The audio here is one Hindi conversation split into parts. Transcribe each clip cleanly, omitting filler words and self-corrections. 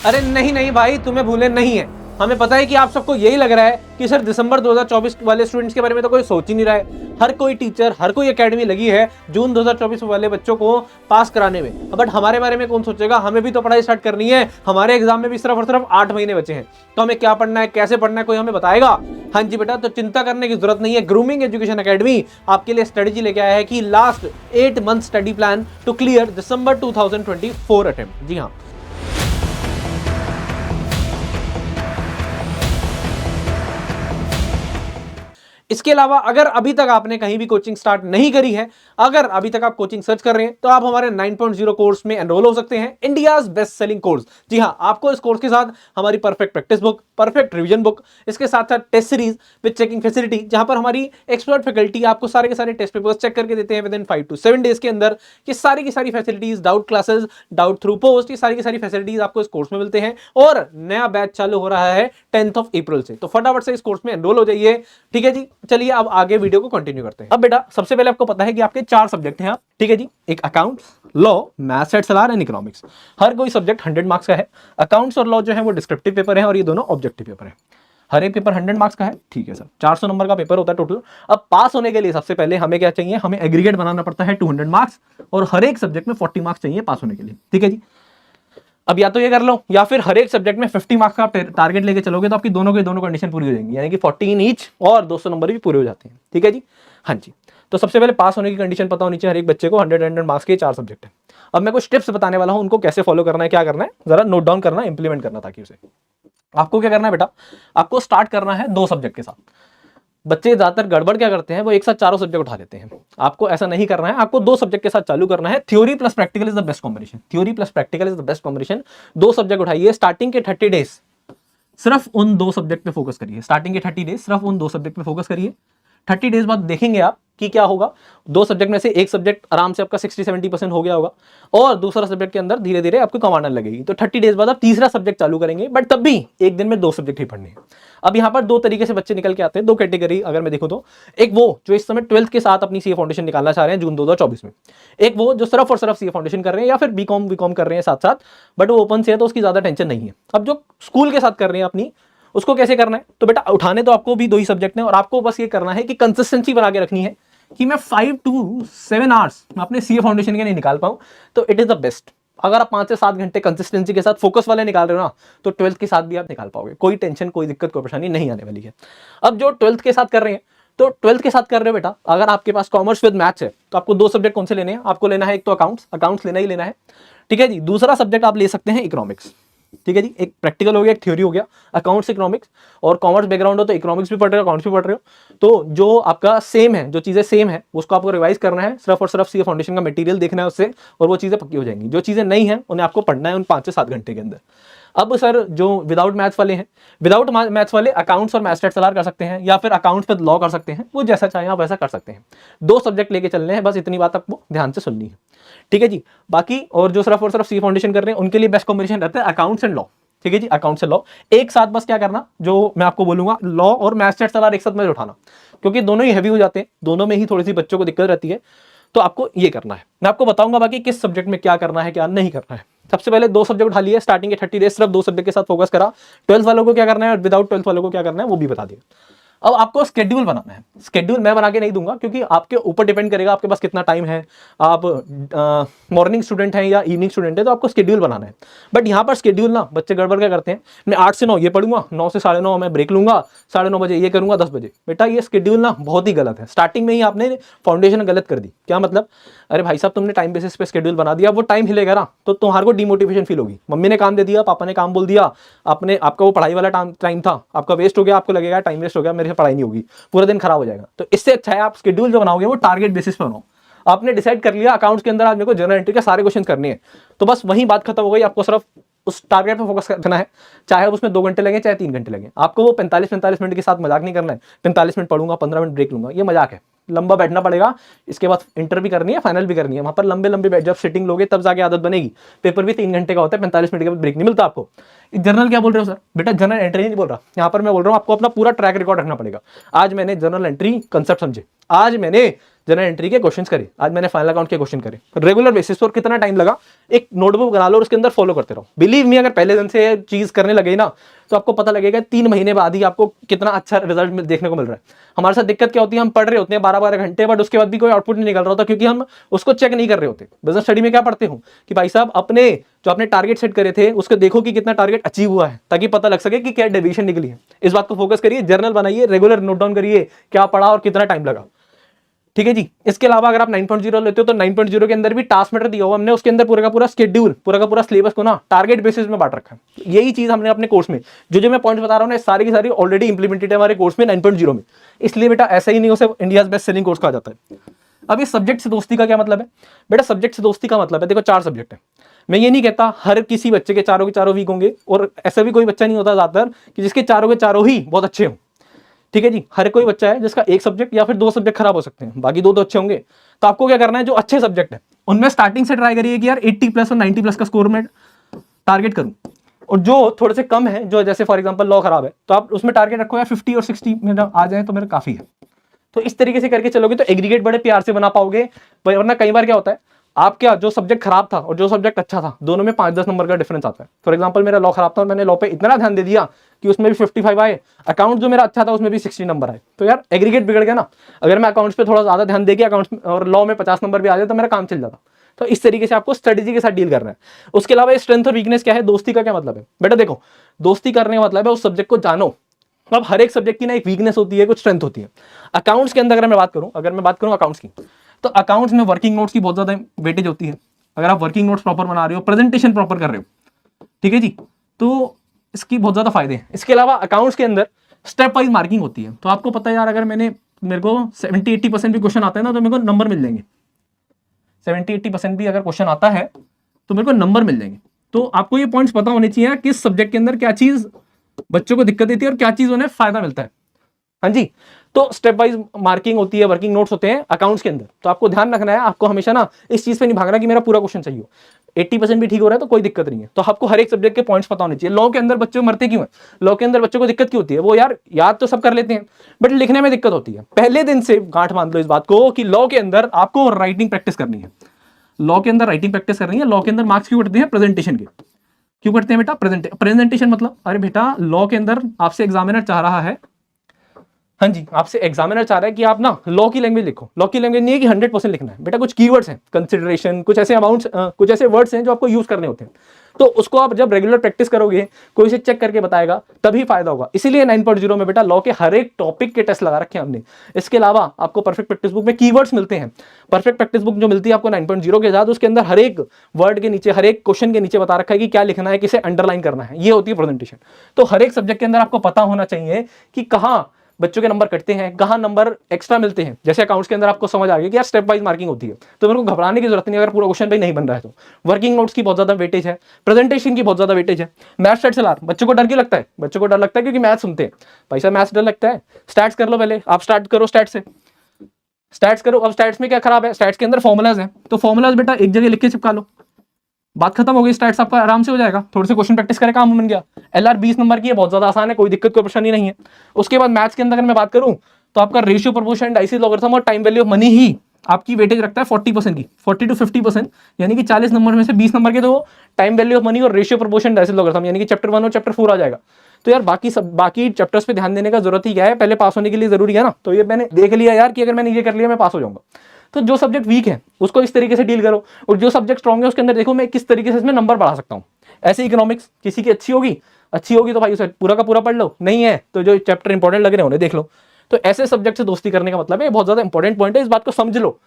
अरे नहीं नहीं भाई, तुम्हें भूले नहीं है। हमें पता है कि आप सबको यही लग रहा है कि सर दिसंबर 2024 वाले स्टूडेंट्स के बारे में तो कोई सोच ही नहीं रहा है। हर कोई टीचर, हर कोई एकेडमी लगी है जून 2024 वाले बच्चों को पास कराने में। बट हमारे बारे में कौन सोचेगा? हमें भी तो पढ़ाई स्टार्ट करनी है। हमारे एग्जाम में भी सिर्फ और सिर्फ 8 महीने बचे हैं, तो हमें क्या पढ़ना है, कैसे पढ़ना है, कोई हमें बताएगा? हाँ जी बेटा, तो चिंता करने की जरूरत नहीं है। ग्रूमिंग एजुकेशन एकेडमी आपके लिए स्ट्रेटेजी लेके आया है कि last 8 month study plan to clear December 2024 attempt. जी हाँ, इसके अलावा अगर अभी तक आपने कहीं भी कोचिंग स्टार्ट नहीं करी है, अगर अभी तक आप कोचिंग सर्च कर रहे हैं, तो आप हमारे 9.0 कोर्स में एनरोल हो सकते हैं, इंडियाज बेस्ट सेलिंग कोर्स। जी हां, आपको इस कोर्स के साथ हमारी perfect practice book, perfect revision book, इसके साथ साथ test series with checking facility, जहां पर हमारी एक्सपर्ट फैकल्टी आपको सारे के सारे टेस्ट पेपर्स चेक करके देते हैं विद इन 5 to 7 डेज के अंदर। ये सारी की सारी facilities, doubt classes, doubt through post, ये सारी की सारी फैसिलिटीज आपको इस कोर्स में मिलते हैं। और नया बैच चालू हो रहा है 10th of April से, तो फटाफट से इस कोर्स में एनरोल हो जाइए। ठीक है जी, चलिए अब आगे वीडियो को कंटिन्यू करते हैं। अब बेटा, सबसे पहले आपको पता है कि आपके 4 सब्जेक्ट हैं। ठीक है जी, एक अकाउंट्स, लॉ, मैथ्स एंड सलार एंड इकोनॉमिक्स। हर कोई सब्जेक्ट 100 मार्क्स का है। अकाउंट्स और लॉ जो है वो डिस्क्रिप्टिव पेपर है और ये दोनों ऑब्जेक्टिव पेपर है। हर एक पेपर 100 मार्क्स का है। ठीक है सर, 400 नंबर का पेपर होता है टोटल। अब पास होने के लिए सबसे पहले हमें क्या चाहिए? हमें एग्रीगेट बनाना पड़ता है 200 मार्क्स, और हर एक सब्जेक्ट में 40 मार्क्स चाहिए पास होने के लिए। ठीक है जी, अब या तो ये कर लो, या फिर हर एक सब्जेक्ट में 50 मार्क्स का आप टारगेट लेके चलोगे तो आपकी दोनों की दोनों कंडीशन पूरी हो जाएंगी, यानी कि 14 ईच, और 200 नंबर भी पूरे हो जाते हैं। ठीक है जी, हाँ जी। तो सबसे पहले पास होने की कंडीशन पता होनी चाहिए हर एक बच्चे को। 100 मार्क्स के 4 सब्जेक्ट है। अब मैं कुछ टिप्स बताने वाला हूं, उनको कैसे फॉलो करना है, क्या करना है, जरा नोट डाउन करना, इंप्लीमेंट करना, ताकि उसे आपको क्या करना है बेटा, आपको स्टार्ट करना है 2 सब्जेक्ट के साथ। बच्चे ज्यादातर गड़बड़ क्या करते हैं, वो एक साथ चारों सब्जेक्ट उठा लेते हैं। आपको ऐसा नहीं करना है, आपको 2 सब्जेक्ट के साथ चालू करना है। Theory plus practical is the best combination. Theory plus practical is the best combination. 2 subject उठाइए, स्टार्टिंग के 30 डेज सिर्फ उन 2 सब्जेक्ट पे फोकस करिए। स्टार्टिंग के 30 डेज सिर्फ उन 2 सब्जेक्ट पे फोकस करिए। 30 डेज बाद देखेंगे आप कि क्या होगा। 2 सब्जेक्ट में से एक सब्जेक्ट आराम से आपका 60-70% हो गया होगा, और दूसरा सब्जेक्ट के अंदर धीरे धीरे आपको कमांडर लगेगी। तो 30 डेज बाद आप तीसरा सब्जेक्ट चालू करेंगे, बट तब भी एक दिन में 2 सब्जेक्ट ही पढ़ने हैं। अब यहाँ पर 2 तरीके से बच्चे निकल के आते हैं, 2 कैटेगरी अगर मैं देखूं तो। एक वो जो इस समय 12th के साथ अपनी सीए फाउंडेशन निकालना चाह रहे हैं जून 2024 में। एक वो जो सिर्फ और सिर्फ सीए फाउंडेशन कर रहे हैं, या फिर बीकॉम कर रहे हैं साथ साथ, बट वो ओपन से है तो उसकी ज्यादा टेंशन नहीं है। अब जो स्कूल के साथ कर रहे हैं अपनी, उसको कैसे करना है? तो बेटा, उठाने तो आपको भी 2 ही सब्जेक्ट हैं, और आपको बस ये करना है कि कंसिस्टेंसी बना के रखनी है कि मैं 5 to 7 आवर्स अपने सीए फाउंडेशन के नहीं निकाल पाऊं, तो इट इज द बेस्ट। अगर आप 5 से 7 घंटे कंसिस्टेंसी के साथ फोकस वाले निकाल रहे हो ना, तो 12th के साथ भी आप निकाल पाओगे। कोई टेंशन, कोई दिक्कत, कोई परेशानी नहीं आने वाली है। अब जो 12th के साथ कर रहे हैं, तो 12th के साथ कर रहे हो बेटा, अगर आपके पास कॉमर्स विद मैथ्स है, तो आपको 2 सब्जेक्ट कौन से लेने हैं? आपको लेना है एक तो अकाउंट्स लेना ही लेना है। ठीक है जी, दूसरा सब्जेक्ट आप ले सकते हैं इकोनॉमिक्स। ठीक है जी, एक प्रैक्टिकल हो गया, एक थ्योरी हो गया, अकाउंट्स, इकोनॉमिक्स। और कॉमर्स बैकग्राउंड हो तो इकोनॉमिक्स भी पढ़ रहे हो, अकाउंट्स भी पढ़ रहे हो, तो जो आपका सेम है, जो चीजें सेम है, उसको आपको रिवाइज करना है। सिर्फ और सिर्फ सीए फाउंडेशन का मटेरियल देखना है उससे, और वो चीजें पक्की हो जाएंगी। जो चीजें नहीं है उन्हें आपको पढ़ना है उन 5 से 7 घंटे के अंदर। अब सर, जो विदाउट मैथ्स वाले हैं, विदाउट मैथ्स वाले अकाउंट्स और मैथ्स सलार कर सकते हैं, या फिर अकाउंट्स पे लॉ कर सकते हैं। वो जैसा चाहे आप वैसा कर सकते हैं। 2 सब्जेक्ट लेके चलने हैं, बस इतनी बात आपको ध्यान से सुननी है। ठीक है जी, बाकी और जो सिर्फ और सिर्फ सीए फाउंडेशन कर रहे हैं, उनके लिए बेस्ट कॉम्बिनेशन रहता है अकाउंट्स एंड लॉ। ठीक है जी, अकाउंट्स एंड लॉ एक साथ बस क्या करना, जो मैं आपको बोलूंगा, लॉ और मैथ्स सलार एक साथ में उठाना, क्योंकि दोनों ही हैवी हो जाते हैं, दोनों में ही थोड़ी सी बच्चों को दिक्कत रहती है। तो आपको ये करना है। मैं आपको बताऊंगा बाकी किस सब्जेक्ट में क्या करना है, क्या नहीं करना है। सबसे पहले 2 सब्जेक्ट उठा लिए, स्टार्टिंग के 30 डेज सिर्फ 2 सब्जेक्ट के साथ फोकस करा। 12th वालों को क्या करना है और विदाउट 12th वालों को क्या करना है वो भी बता दिया। अब आपको स्केड्यूल बनाना है। स्केड्यूल मैं बना के नहीं दूंगा, क्योंकि आपके ऊपर डिपेंड करेगा आपके पास कितना टाइम है। आप मॉर्निंग स्टूडेंट हैं या इवनिंग स्टूडेंट है, तो आपको स्केड्यूल बनाना है। बट यहाँ पर स्केड्यूल ना बच्चे गड़बड़ क्या करते हैं, मैं 8 से 9 ये पढ़ूंगा, 9 से 9:30 मैं ब्रेक लूंगा, 9:30 बजे ये करूंगा, 10 बजे। बेटा, ये स्केड्यूल ना बहुत ही गलत है। स्टार्टिंग में ही आपने फाउंडेशन गलत कर दी। क्या मतलब? अरे भाई साहब, तुमने टाइम बेसिस पे स्केड्यूल बना दिया, वो टाइम हिलेगा ना, तो तुम्हारे को डिमोटिवेशन फील होगी। मम्मी ने काम दे दिया, पापा ने काम बोल दिया, आपका वो पढ़ाई वाला टाइम था, आपका वेस्ट हो गया, आपको लगेगा टाइम वेस्ट हो गया, मेरे से पढ़ाई नहीं होगी, पूरा दिन खराब हो जाएगा। तो इससे अच्छा है आप शेड्यूल जो बनाओगे वो टारगेट बेसिस पे बनाओ। आपने डिसाइड कर लिया अकाउंट्स के अंदर आज मेरे को जर्नल एंट्री के सारे क्वेश्चन करने हैं, तो बस वही बात खत्म हो गई। आपको सिर्फ उस टारगेट पे फोकस करना है, चाहे उसमें 2 घंटे लगे चाहे 3 घंटे लगे। आपको वो 45 मिनट के साथ मजाक नहीं करना है। 45 मिनट पढ़ूंगा, 15 मिनट ब्रेक लूंगा, ये मजाक है। लंबा बैठना पड़ेगा। इसके बाद इंटर भी करनी है, फाइनल भी करनी है। वहां पर लंबे लंबे बैठ, जब सिटिंग लोगे तब जाके आदत बनेगी। पेपर भी 3 घंटे का होता है, 45 मिनट के बाद ब्रेक नहीं मिलता आपको। जर्नल क्या बोल रहे हो सर? बेटा, जर्नल एंट्री नहीं बोल रहा, यहाँ पर मैं बोल रहा हूँ आपको अपना पूरा ट्रैक रिकॉर्ड रखना पड़ेगा। आज मैंने जर्नल एंट्री कंसेप्ट समझे, आज मैंने जनरल एंट्री के क्वेश्चंस करे, आज मैंने फाइनल अकाउंट के क्वेश्चन करे रेगुलर बेसिस पर। कितना टाइम लगा, एक नोटबुक बना लो और उसके अंदर फॉलो करते रहो। बिलीव मी, अगर पहले दिन से चीज करने लगे ना तो आपको पता लगेगा 3 महीने बाद ही आपको कितना अच्छा रिजल्ट देखने को मिल रहा है। हमारे साथ दिक्कत क्या होती है, हम पढ़ रहे होते हैं 12-12 घंटे, बट उसके बाद भी कोई आउटपुट नहीं निकल रहा होता, क्योंकि हम उसको चेक नहीं कर रहे होते। बिजनेस स्टडी में क्या पढ़ते हो कि भाई साहब अपने जो आपने टारगेट सेट करे थे उसको देखो कि कितना टारगेट अचीव हुआ है, ताकि पता लग सके कि क्या डेविएशन निकली है। इस बात को फोकस करिए, जर्नल बनाइए, रेगुलर नोट डाउन करिए क्या पढ़ा और कितना टाइम लगा। ठीक है जी। इसके अलावा अगर आप 9.0 लेते हो तो 9.0 के अंदर भी टास्क मैटर दिया हुआ हमने, उसके अंदर पूरा का पूरा शेड्यूल, पूरा का पूरा सिलेबस को ना टारगेट बेसिस में बांट रखा है। यही चीज हमने अपने कोर्स में जो मैं पॉइंट्स बता रहा हूँ ना, सारी की सारी ऑलरेडी इंप्लीमेंटेड है हमारे कोर्स में 9.0 में। इसलिए बेटा ऐसा ही नहीं उसे इंडिया बेस्ट सेलिंग कोर्स कहा जाता है। अब इस सब्जेक्ट से दोस्ती का क्या मतलब है बेटा? सब्जेक्ट से दोस्ती का मतलब है, देखो 4 सब्जेक्ट है। मैं ये नहीं कहता हर किसी बच्चे के चारों वीक होंगे, और ऐसा भी कोई बच्चा नहीं होता ज्यादातर कि जिसके चारों के चारों ही बहुत अच्छे हों। ठीक है जी। हर कोई बच्चा है जिसका एक सब्जेक्ट या फिर 2 सब्जेक्ट खराब हो सकते हैं, बाकी 2 तो अच्छे होंगे। तो आपको क्या करना है, जो अच्छे सब्जेक्ट है उनमें स्टार्टिंग से ट्राई करिए कि यार 80+ और 90+ का स्कोर में टारगेट करूं, और जो थोड़े से कम है, जो जैसे फॉर एग्जांपल लॉ खराब है, तो आप उसमें टारगेट रखो यार 50 और 60 मेरा आ जाए तो मेरा काफी है। तो इस तरीके से करके चलोगे तो एग्रीगेट बड़े प्यार से बना पाओगे। वरना कई बार क्या होता है, आप क्या जो सब्जेक्ट खराब था और जो सब्जेक्ट अच्छा था, दोनों में 5-10 नंबर का डिफरेंस आता है। फॉर एग्जांपल मेरा लॉ खराब था और मैंने लॉ पे इतना ध्यान दे दिया कि उसमें भी 55 आए, अकाउंट जो मेरा अच्छा था उसमें भी 60 नंबर आए, तो यार एग्रीगेट बिगड़ गया ना। अगर मैं अकाउंट्स पे थोड़ा ज्यादा ध्यान देके अकाउंट्स और लॉ में 50 नंबर भी आ जाए तो मेरा काम चल जाता। तो इस तरीके से आपको स्ट्रेटेजी के साथ डील करना है। उसके अलावा स्ट्रेंथ और वीकनेस क्या है, दोस्ती का क्या मतलब है बेटा? देखो, दोस्ती करने का मतलब है उस सब्जेक्ट को जानो। अब हर एक सब्जेक्ट की ना एक वीकनेस होती है, कुछ स्ट्रेंथ होती है। अकाउंट्स के अंदर अगर मैं बात करूं अकाउंट्स की, तो अकाउंट्स में वर्किंग नोट्स की बहुत ज्यादा वेटेज होती है। अगर आप वर्किंग नोट्स प्रॉपर बना रहे हो, प्रेजेंटेशन प्रॉपर कर रहे हो, ठीक है जी, तो इसकी बहुत ज्यादा फायदे हैं। इसके अलावा अकाउंट्स के अंदर स्टेप वाइज मार्किंग होती है। तो आपको पता है यार, अगर मेरे को 70-80% भी क्वेश्चन आता है ना तो मेरे को नंबर मिल जाएंगे। 70-80% भी अगर क्वेश्चन आता है तो मेरे को नंबर मिल जाएंगे। तो आपको ये पॉइंट्स पता होने चाहिए किस सब्जेक्ट के अंदर क्या चीज बच्चों को दिक्कत देती है और क्या चीज उन्हें फायदा मिलता है। हाँ जी। तो स्टेप वाइज मार्किंग होती है, वर्किंग नोट्स होते हैं अकाउंट्स के अंदर। तो आपको ध्यान रखना है, आपको हमेशा ना इस चीज पे नहीं भागना कि मेरा पूरा क्वेश्चन सही हो। 80% भी ठीक हो रहा है तो कोई दिक्कत नहीं है। तो आपको हर एक सब्जेक्ट के पॉइंट्स पता होने चाहिए। लॉ के अंदर बच्चे मरते क्यों हैं? लॉ के अंदर बच्चों को दिक्कत क्यों होती है? वो यार याद तो सब कर लेते हैं बट लिखने में दिक्कत होती है। पहले दिन से गांठ बांध लो इस बात को कि लॉ के अंदर आपको राइटिंग प्रैक्टिस करनी है। लॉ के अंदर राइटिंग प्रैक्टिस करनी है। लॉ के अंदर मार्क्स क्यों कटते हैं? प्रेजेंटेशन के। क्यों करते हैं बेटा? प्रेजेंटेशन मतलब, अरे बेटा लॉ के अंदर आपसे एग्जामिनर चाह रहा है, हाँ जी, आपसे एग्जामिनर चाह रहा है कि आप ना लॉ की लैंग्वेज लिखो। लॉ की लैंग्वेज नहीं है कि 100% लिखना है बेटा, कुछ कीवर्ड्स हैं, कंसिडरेशन, कुछ ऐसे अमाउंट्स, कुछ ऐसे वर्ड्स हैं जो आपको यूज करने होते हैं। तो उसको आप जब रेगुलर प्रैक्टिस करोगे, कोई से चेक करके बताएगा, तभी फायदा होगा। इसीलिए 9.0 में बेटा लॉ के हर एक टॉपिक के टेस्ट लगा रखे हैं हमने। इसके अलावा आपको परफेक्ट प्रैक्टिस बुक में कीवर्ड्स मिलते हैं। परफेक्ट प्रैक्टिस बुक जो मिलती है आपको 9.0 के साथ, उसके अंदर हर एक वर्ड के नीचे, हर एक क्वेश्चन के नीचे बता रखा है कि क्या लिखना है, किसे अंडरलाइन करना है। ये होती है प्रेजेंटेशन। तो हर एक सब्जेक्ट के अंदर आपको पता होना चाहिए कि कहाँ बच्चों के नंबर कटते हैं, कहां नंबर एक्स्ट्रा मिलते हैं। जैसे अकाउंट्स के अंदर आपको समझ आ गया कि यार स्टेप वाइज मार्किंग होती है, तो मेरे को घबराने की जरूरत नहीं अगर पूरा क्वेश्चन भाई नहीं बन रहा है तो। वर्किंग नोट्स की बहुत ज्यादा वेटेज है, प्रेजेंटेशन की बहुत ज्यादा वेटेज है। मैथ्स स्टैट्स चला, बच्चों को डर क्यों लगता है? बच्चों को डर लगता है क्योंकि मैथ्स सुनते हैं। भाई साहब मैथ्स डर लगता है, स्टैट्स कर लो पहले। आप स्टार्ट करो स्टैट्स से, स्टैट्स करो। अब स्टैट्स में क्या खराब है? स्टैट्स के अंदर फॉर्मुलाज है, तो फॉर्मुलाज बेटा एक जगह लिख के चिपका लो, बात खत्म हो गई। स्टैट्स आपका आराम से हो जाएगा। थोड़े से क्वेश्चन प्रैक्टिस करें, काम बन गया। LR 20 नंबर की है, बहुत ज्यादा आसान है, कोई दिक्कत कोई परेशानी नहीं है। उसके बाद मैथ्स के अंदर अगर मैं बात करूं तो आपका रेशियो, प्रोपोर्शन, डाइसिस, लॉगरिथम और टाइम वैल्यू ऑफ मनी ही आपकी वेटेज रखता है 40% की, 40 to 50%, यानी कि 40 नंबर में से 20 नंबर के तो टाइम वैल्यू ऑफ मनी और रेशियो, प्रोपोर्शन, डाइसिस, लॉगरिथम यानी कि चैप्टर 1 और चैप्टर 4 आ जाएगा। तो यार बाकी चैप्टर्स पे ध्यान देने का जरूरत ही क्या है? पहले पास होने के लिए जरूरी है ना। तो ये मैंने देख लिया यार कि अगर मैंने ये कर लिया मैं पास हो जाऊंगा। तो जो सब्जेक्ट वीक है उसको इस तरीके से डील करो, और जो सब्जेक्ट स्ट्रॉन्ग है उसके अंदर देखो मैं किस तरीके से इसमें नंबर बढ़ा सकता हूँ। ऐसे इकोनॉमिक्स किसी की अच्छी होगी तो भाई उसे पूरा का पूरा पढ़ लो, नहीं है तो जो चैप्टर इंपॉर्टेंट लग रहे हैं उन्हें देख लो। तो ऐसे सब्जेक्ट से दोस्ती करने का मतलब है, बहुत ज्यादा इंपॉर्टेंट पॉइंट है, इस बात को समझ लो।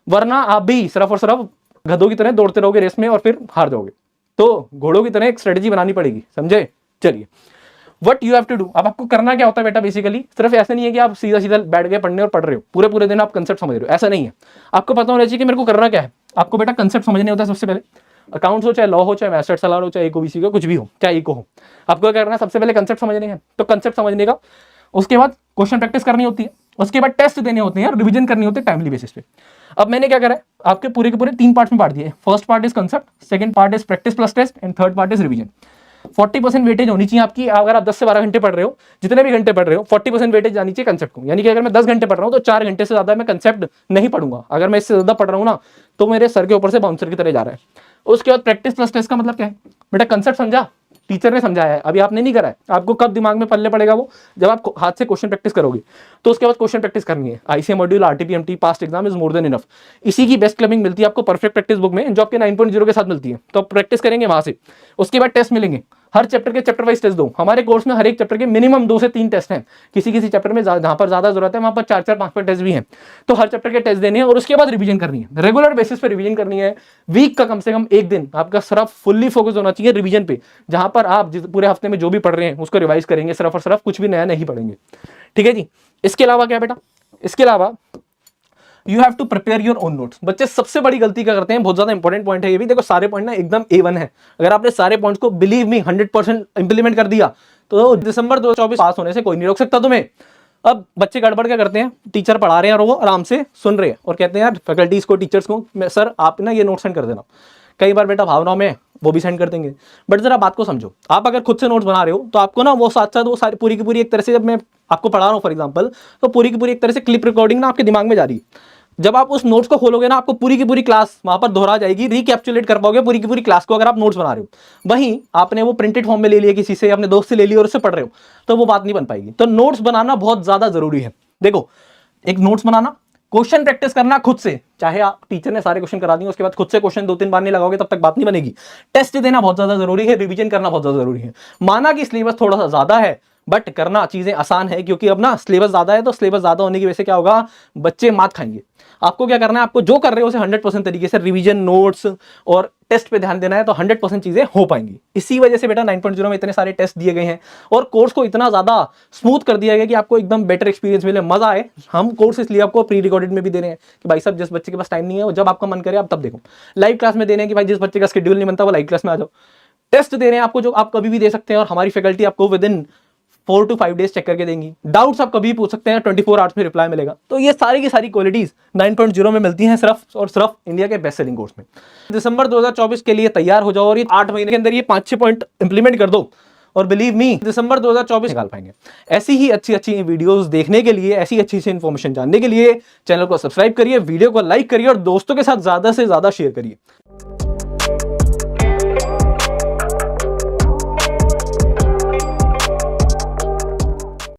वरना आप भी सिर्फ और सिर्फ गधों की तरह दौड़ते रहोगे रेस में और फिर हार जाओगे। तो घोड़ों की तरह एक स्ट्रेटेजी बनानी पड़ेगी, समझे? चलिए, what you have to do. अब आपको करना क्या होता है बेटा? बेसिकली सिर्फ ऐसा नहीं है कि आप सीधा सीधा बैठ गए पढ़ने और पढ़ रहे हो, पूरे पूरे दिन आप कंसेप्ट समझ रहे हो, ऐसा नहीं है। आपको पता होना चाहिए कि मेरे को करना क्या है। आपको बेटा कंसेप्ट समझने होता है सबसे पहले। अकाउंट्स हो, चाहे लॉ हो, चाहे मैथ्स सलाह हो, चाहे इको हो, कुछ भी हो, चाहे इको हो, आपको क्या करना है? सबसे पहले कंसेप्ट समझने हैं। तो कंसेप्ट समझने का, उसके बाद क्वेश्चन प्रैक्टिस करनी होती है, उसके बाद टेस्ट देने होते हैं, रिवीजन करनी होती है टाइमली बेसिस पे। अब मैंने क्या करा है, आपके पूरे के पूरे 3 पार्ट्स में बांट दिए। First part is concept, second part is practice plus test, and third part is revision. 40% weightage होनी चाहिए आपकी। अगर आप 10 से 12 घंटे पढ़ रहे हो, जितने भी घंटे पढ़ रहे हो, 40% वेटेज जानी चाहिए कंसेप्ट को। यानी कि अगर मैं 10 घंटे पढ़ रहा हूं तो 4 घंटे से ज्यादा मैं कंसेप्ट नहीं पढ़ूंगा। अगर मैं इससे ज्यादा पढ़ रहा हूं ना तो मेरे सर के ऊपर से बाउंसर की तरह जा रहा है। उसके बाद प्रैक्टिस प्लस टेस्ट का मतलब क्या है बेटा? कंसेप्ट समझा, टीचर ने समझाया है, अभी आपने नहीं करा है, आपको कब दिमाग में पल्ले पड़ेगा वो? जब आप हाथ से क्वेश्चन प्रैक्टिस करोगे। तो उसके बाद क्वेश्चन प्रैक्टिस करनी है। ICM module, RTPMT, past exam is more than enough. इसी की बेस्ट क्लबिंग मिलती है आपको परफेक्ट प्रैक्टिस बुक में, जो आपके 9.0 के साथ मिलती है। तो आप प्रैक्टिस करेंगे वहां से। उसके बाद टेस्ट मिलेंगे, हर चैप्टर के चैप्टर वाइज टेस्ट दो। हमारे कोर्स में हर एक चैप्टर के मिनिमम 2 से 3 टेस्ट हैं। किसी किसी चैप्टर में जहां पर ज्यादा जरूरत है वहां पर 4-4, 5-5 टेस्ट भी हैं। तो हर चैप्टर के टेस्ट देने हैं और उसके बाद रिवीजन करनी है, रेगुलर बेसिस पे रिवीजन करनी है। वीक का कम से कम एक दिन आपका सिर्फ फुल्ली फोकस होना चाहिए रिवीजन पे, जहां पर आप पूरे हफ्ते में जो भी पढ़ रहे हैं उसको रिवाइज करेंगे सिर्फ और सिर्फ, कुछ भी नया नहीं पढ़ेंगे। ठीक है जी। इसके अलावा क्या बेटा? इसके अलावा you have to prepare your own notes. बच्चे सबसे बड़ी गलती क्या करते हैं, बहुत ज्यादा इंपॉर्टेंट पॉइंट है ये भी, देखो सारे पॉइंट ना एकदम A1 है। अगर आपने सारे पॉइंट्स को बिलीव मी 100% इंप्लीमेंट कर दिया तो दिसंबर 2024 पास होने से कोई नहीं रोक सकता तुम्हें। अब बच्चे गड़बड़ क्या करते हैं, टीचर पढ़ा रहे हैं और वो आराम से सुन रहे हैं और कहते हैं यार फैकल्टीज को, टीचर्स को, सर आप ना ये नोट सेंड कर देना। कई बार बेटा भावनाओं में वो भी सेंड कर देंगे। बट जरा बात को समझो, आप अगर खुद से नोट्स बना रहे हो तो आपको ना वो साथ साथ वो सारी पूरी की पूरी एक तरह से, जब मैं आपको पढ़ा रहा हूँ फॉर एग्जांपल, तो पूरी की पूरी एक तरह से क्लिप रिकॉर्डिंग ना आपके दिमाग में जा रही है। जब आप उस नोट्स को खोलोगे ना, आपको पूरी की पूरी क्लास वहां पर दोहरा जाएगी, रिकैप्चुलेट कर पाओगे पूरी की पूरी क्लास को अगर आप नोट्स बना रहे हो। वहीं आपने वो प्रिंटेड फॉर्म में ले लिया किसी से, अपने दोस्त से ले लिया और उससे पढ़ रहे हो, तो वो बात नहीं बन पाएगी। तो नोट्स बनाना बहुत ज्यादा जरूरी है। देखो, एक नोट्स बनाना, क्वेश्चन प्रैक्टिस करना खुद से, चाहे आप टीचर ने सारे क्वेश्चन करा दिए उसके बाद खुद से क्वेश्चन 2-3 बार नहीं लगाओगे तब तक बात नहीं बनेगी। टेस्ट देना बहुत ज्यादा जरूरी है, रिवीजन करना बहुत ज्यादा जरूरी है। माना कि सिलेबस थोड़ा सा ज्यादा है बट करना चीजें आसान है, क्योंकि अब ना सिलेबस ज्यादा है, तो सिलेबस ज्यादा होने की वजह से क्या होगा, बच्चे मात खाएंगे। आपको क्या करना है, आपको जो कर रहे हो उसे 100% तरीके से रिवीजन, नोट्स और टेस्ट पे ध्यान देना है, तो 100% चीजें हो पाएंगी। इसी वजह से बेटा 9.0 में इतने सारे टेस्ट दिए गए हैं और कोर्स को इतना ज्यादा स्मूथ कर दिया गया कि आपको एकदम बेटर एक्सपीरियंस मिले, मजा आए। हम कोर्स इसलिए आपको प्री रिकॉर्डेड में भी दे रहे हैं कि भाई साहब जिस बच्चे के पास टाइम नहीं है, जब आपका मन करे आप तब देखो। लाइव क्लास में दे रहे हैं कि भाई जिस बच्चे का शेड्यूल नहीं बनता वो लाइव क्लास में आ जाओ। टेस्ट दे रहे हैं आपको जो आप कभी भी दे सकते हैं और हमारी फैकल्टी आपको within 4 to 5 days check करके देंगी। डाउट्स आप कभी भी पूछ सकते हैं, 24 आवर्स में रिप्लाई मिलेगा। तो ये सारी की सारी क्वालिटीज 9.0 में मिलती हैं सिर्फ और सिर्फ इंडिया के बेस्ट सेलिंग कोर्स में। दिसंबर 2024 के लिए तैयार हो जाओ और ये 8 महीने के अंदर ये 5-6 पॉइंट इंप्लीमेंट कर दो और बिलीव मी दिसंबर 2024 निकाल पाएंगे। ऐसी ही अच्छी अच्छी वीडियोस देखने के लिए, ऐसी अच्छी अच्छी इन्फॉर्मेशन जानने के लिए चैनल को सब्सक्राइब करिए, वीडियो को लाइक करिए और दोस्तों के साथ ज्यादा से ज्यादा शेयर करिए।